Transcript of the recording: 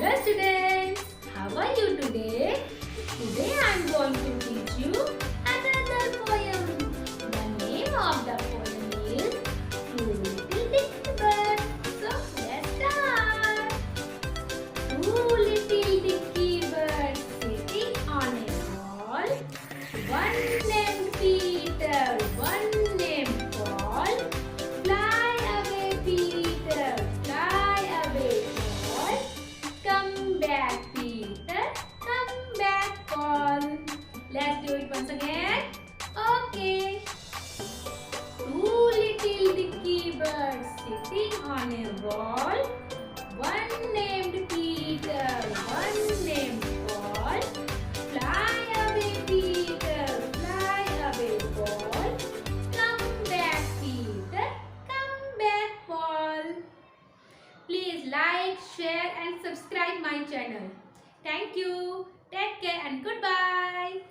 Hello students, how are you today? Today I am going to teach you another poem. The name of the poem is Little Dicky Birds. So let's start. Two little dicky birds sitting on a wall. One named Peter, one named Paul. Fly away Peter, fly away Paul. Come back Peter, come back Paul. Let's do it once again. Okay. Two little dicky birds sitting on a wall. One named Peter, one named Paul. Fly away Peter, fly away Paul. Come back Peter, come back Paul. Please like, share and subscribe my channel. Thank you. Take care and goodbye.